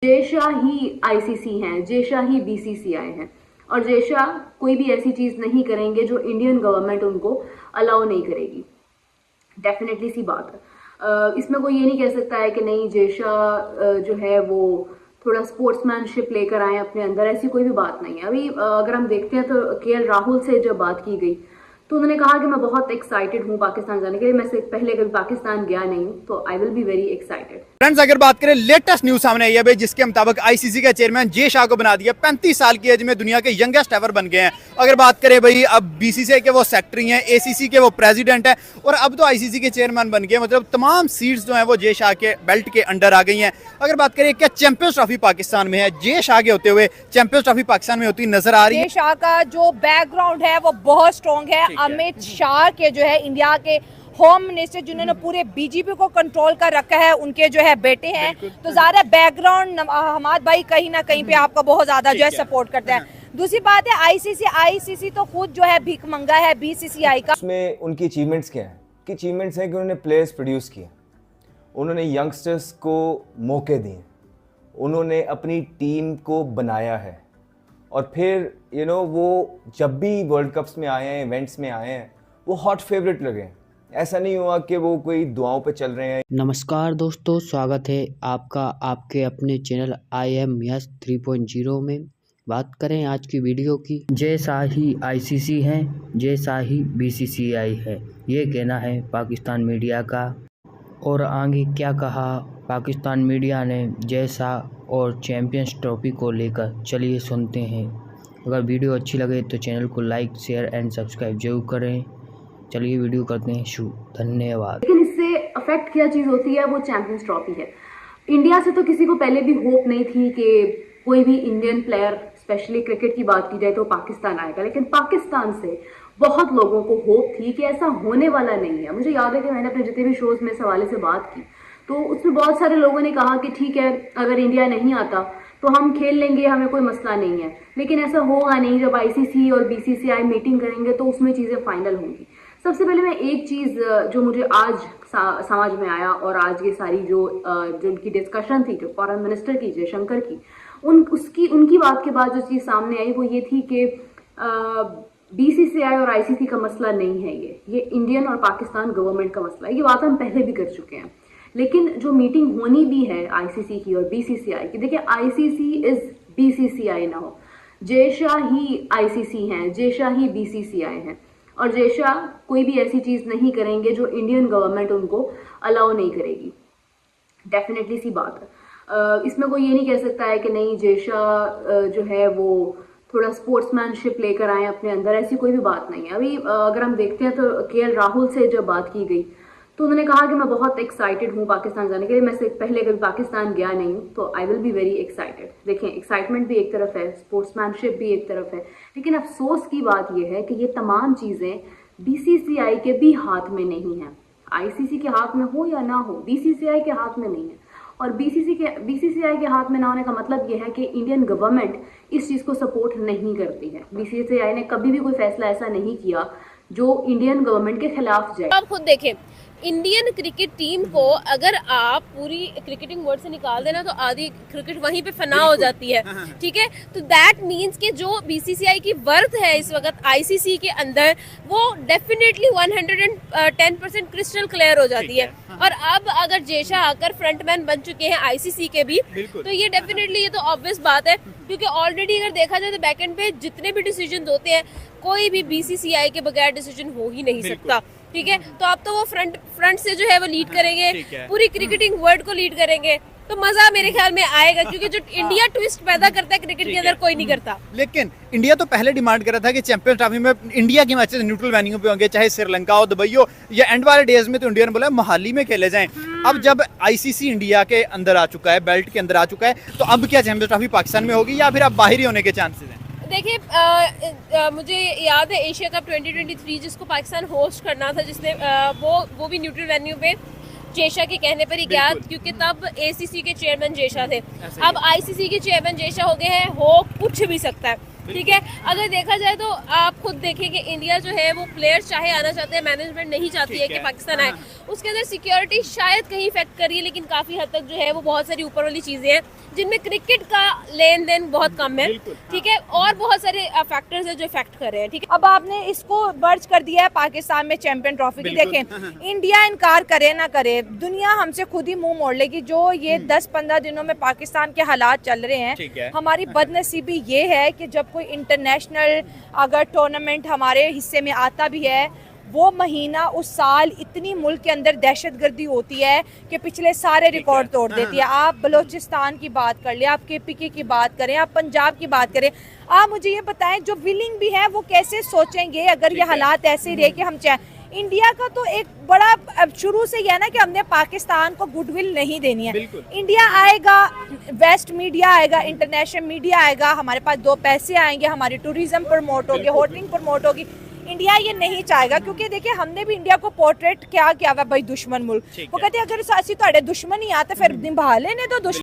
जेशाह ही ICC हैं, जेशाह ही BCCI हैं और जेशाह कोई भी ऐसी चीज नहीं करेंगे जो इंडियन गवर्नमेंट उनको अलाउ नहीं करेगी। डेफिनेटली सी बात है। इसमें कोई ये नहीं कह सकता है कि नहीं जेशाह जो है वो थोड़ा स्पोर्ट्समैनशिप लेकर आए अपने अंदर, ऐसी कोई भी बात नहीं है। अभी अगर हम देखते हैं तो केएल राहुल से जब बात की गई तो उन्होंने कहा कि मैं बहुत एक्साइटेड हूँ पाकिस्तान जाने के लिए, मैं से पहले कभी पाकिस्तान गया नहीं हूँ तो I will be very excited. Friends, अगर बात करें लेटेस्ट न्यूज सामने आई है जिसके मुताबिक आईसीसी के चेयरमैन जे शाह को बना दिया, 35 साल की एज में दुनिया के यंगेस्ट एवर बन गए हैं। अगर बात करें भाई अब बीसीसीआई के वो सेक्रेटरी हैं, एसीसी के वो प्रेसिडेंट हैं और अब तो आईसीसी के चेयरमैन बन गए, मतलब तमाम सीट्स जो हैं वो जे शाह के बेल्ट के अंडर आ गई हैं। अगर बात करें क्या चैंपियंस ट्रॉफी पाकिस्तान में है, जे शाह के होते हुए चैंपियंस ट्रॉफी पाकिस्तान में होती नजर आ रही है। जे शाह का जो बैकग्राउंड है वो बहुत स्ट्रॉन्ग है। अमित शाह के जो है इंडिया के होम मिनिस्टर जिन्होंने पूरे बीजेपी को कंट्रोल कर रखा है, उनके जो है बेटे हैं, तो ज्यादा बैकग्राउंड हमाद भाई कहीं ना कहीं पे आपका बहुत ज्यादा जो है सपोर्ट करता है। दूसरी बात है आईसीसी तो खुद जो है भीख मंगा है बीसीसीआई का। उसमें उनकी अचीवमेंट्स क्या हैं? कि अचीवमेंट्स हैं कि उन्होंने प्लेयर्स प्रोड्यूस किए, उन्होंने यंगस्टर्स को मौके दिए, उन्होंने अपनी टीम को बनाया है और फिर वो जब भी वर्ल्ड कप्स में आए हैं, इवेंट्स में आए हैं, वो हॉट फेवरेट लगे। ऐसा नहीं हुआ कि वो कोई दुआओं पे चल रहे हैं। नमस्कार दोस्तों, स्वागत है आपका आपके अपने चैनल आई एम यस 3.0 में। बात करें आज की वीडियो की, जे शाह ही आईसीसी हैं, जे शाह ही बीसीसीआई है, ये कहना है पाकिस्तान मीडिया का। और आगे क्या कहा पाकिस्तान मीडिया ने जे शाह और चैंपियंस ट्रॉफी को लेकर, चलिए सुनते हैं। अगर वीडियो अच्छी लगे तो चैनल को लाइक शेयर एंड सब्सक्राइब जरूर करें। चलिए वीडियो करते हैं शुरू। धन्यवाद। लेकिन इससे अफेक्ट क्या चीज होती है, वो चैंपियंस ट्रॉफी है। इंडिया से तो किसी को पहले भी होप नहीं थी कि कोई भी इंडियन प्लेयर, स्पेशली क्रिकेट की बात की जाए तो पाकिस्तान आएगा, लेकिन पाकिस्तान से बहुत लोगों को होप थी कि ऐसा होने वाला नहीं है। मुझे याद है कि मैंने अपने जितने भी शोज में इस हवाले से बात की तो उसमें बहुत सारे लोगों ने कहा कि ठीक है अगर इंडिया नहीं आता तो हम खेल लेंगे, हमें कोई मसला नहीं है। लेकिन ऐसा होगा नहीं, जब आईसीसी और बीसीसीआई मीटिंग करेंगे तो उसमें चीजें फाइनल होंगी। सबसे पहले मैं एक चीज जो मुझे आज समझ में आया और आज ये सारी जो उनकी डिस्कशन थी, जो फॉरेन मिनिस्टर की, जयशंकर की, उनकी बात के बाद जो चीज सामने आई वो ये थी कि बीसीसीआई और आईसीसी का मसला नहीं है, ये इंडियन और पाकिस्तान गवर्नमेंट का मसला है। ये बात हम पहले भी कर चुके हैं। लेकिन जो मीटिंग होनी भी है आईसीसी की और बीसीसीआई की, देखिए आईसीसी इज बीसीसीआई ना हो, जेशाह ही आईसीसी हैं, जेशाह ही बीसीसीआई हैं और जेशाह कोई भी ऐसी चीज नहीं करेंगे जो इंडियन गवर्नमेंट उनको अलाउ नहीं करेगी। डेफिनेटली सी बात है। इसमें कोई ये नहीं कह सकता है कि नहीं जेशाह जो है वो थोड़ा स्पोर्ट्समैनशिप लेकर आए अपने अंदर, ऐसी कोई भी बात नहीं है। अभी अगर हम देखते हैं तो केएल राहुल से जब बात की गई तो उन्होंने कहा कि मैं बहुत एक्साइटेड हूँ पाकिस्तान जाने के लिए, मैं से पहले कभी पाकिस्तान गया नहीं हूँ तो I will be very excited. देखें, एक्साइटमेंट भी एक तरफ है, स्पोर्ट्समैनशिप भी एक तरफ है, लेकिन अफसोस की बात यह है कि ये तमाम चीज़ें बीसीसीआई के भी हाथ में नहीं है। आईसीसी के हाथ में हो या ना हो, बीसीसीआई के हाथ में नहीं है। और बीसीसीआई के हाथ में ना होने का मतलब यह है कि इंडियन गवर्नमेंट इस चीज़ को सपोर्ट नहीं करती है। बीसीसीआई ने कभी भी कोई फैसला ऐसा नहीं किया जो इंडियन गवर्नमेंट के खिलाफ जाए। आप खुद देखें, इंडियन क्रिकेट टीम को अगर आप पूरी क्रिकेटिंग वर्ल्ड से निकाल देना तो आधी क्रिकेट वहीं पे फना हो जाती है, ठीक है। तो दैट मींस कि जो बीसीसीआई की वर्थ है इस वक्त आईसीसी के अंदर, वो डेफिनेटली 110% क्रिस्टल क्लियर हो जाती है। और अब अगर जेशाह आकर फ्रंटमैन बन चुके हैं आईसीसी के भी, तो ये डेफिनेटली, ये तो ऑब्वियस बात है, क्योंकि ऑलरेडी अगर देखा जाए तो बैकएंड पे जितने भी डिसीजन होते हैं, कोई भी बीसीसीआई के बगैर डिसीजन हो ही नहीं सकता, ठीक है। तो अब तो वो फ्रंट से जो है वो लीड करेंगे, पूरी क्रिकेटिंग वर्ल्ड को लीड करेंगे, तो मजा मेरे ख्याल में आएगा, क्योंकि जो इंडिया ट्विस्ट पैदा करता है क्रिकेट के अंदर कोई नहीं करता। लेकिन इंडिया तो पहले डिमांड कर रहा था कि चैंपियंस ट्रॉफी में इंडिया की मैचेस न्यूट्रल वेन्यू पे होंगे, चाहे श्रीलंका हो, दुबई हो, या एंड वाले डेज में तो इंडिया ने बोला मोहाली में खेले जाएं। अब जब आईसीसी इंडिया के अंदर आ चुका है, बेल्ट के अंदर आ चुका है, तो अब क्या चैंपियंस ट्रॉफी पाकिस्तान में होगी या फिर अब बाहर ही होने के चांसेस हैं? देखिए, मुझे याद है एशिया कप 2023 जिसको पाकिस्तान होस्ट करना था, जिसने वो भी न्यूट्रल वेन्यू पे जेशाह के कहने पर ही गया, क्योंकि तब एसीसी के चेयरमैन जेशाह थे। अब आईसीसी के चेयरमैन जेशाह हो गए हैं, हो कुछ भी सकता है। ठीक है। अगर देखा जाए तो आप खुद देखें कि इंडिया जो है वो प्लेयर्स चाहे आना चाहते हैं, मैनेजमेंट नहीं चाहती है कि पाकिस्तान आए, उसके अंदर सिक्योरिटी शायद कहीं इफेक्ट कर रही है, लेकिन काफी हद तक जो है वो बहुत सारी ऊपर वाली चीजें हैं जिनमें क्रिकेट का लेन देन बहुत कम है, ठीक है, और बहुत सारे फैक्टर्स है जो इफेक्ट कर रहे हैं, ठीक है। अब आपने इसको बर्ज कर दिया है पाकिस्तान में चैंपियन ट्रॉफी की। देखें, इंडिया इनकार करे ना करे, दुनिया हमसे खुद ही मुंह मोड़ लेगी। जो ये 10-15 दिनों में पाकिस्तान के हालात चल रहे हैं, हमारी बदनसीबी ये है कि जब कोई इंटरनेशनल अगर टूर्नामेंट हमारे हिस्से में आता भी है, वो महीना उस साल इतनी मुल्क के अंदर दहशतगर्दी होती है कि पिछले सारे रिकॉर्ड तोड़ देती है। आप बलूचिस्तान की बात कर ले, आप KPK की बात करें, आप पंजाब की बात करें, आप मुझे ये बताएं जो विलिंग भी है वो कैसे सोचेंगे अगर ये हालात ऐसे रहे कि हम चाहें। इंडिया का तो एक बड़ा शुरू से यह है ना कि हमने पाकिस्तान को गुडविल नहीं देनी है। इंडिया आएगा, वेस्ट मीडिया आएगा, इंटरनेशनल मीडिया आएगा, हमारे पास 2 पैसे आएंगे, हमारी टूरिज्म प्रमोट होगी, होटलिंग प्रमोट होगी। इंडिया ये नहीं चाहेगा, क्योंकि देखिए हमने भी इंडिया को पोर्ट्रेट क्या किया हुआ भाई दुश्मन मुल्क। वो कहते हैं अगर सासी तो दुश्मन ही आते फिर निभा लेने तो दुश्मन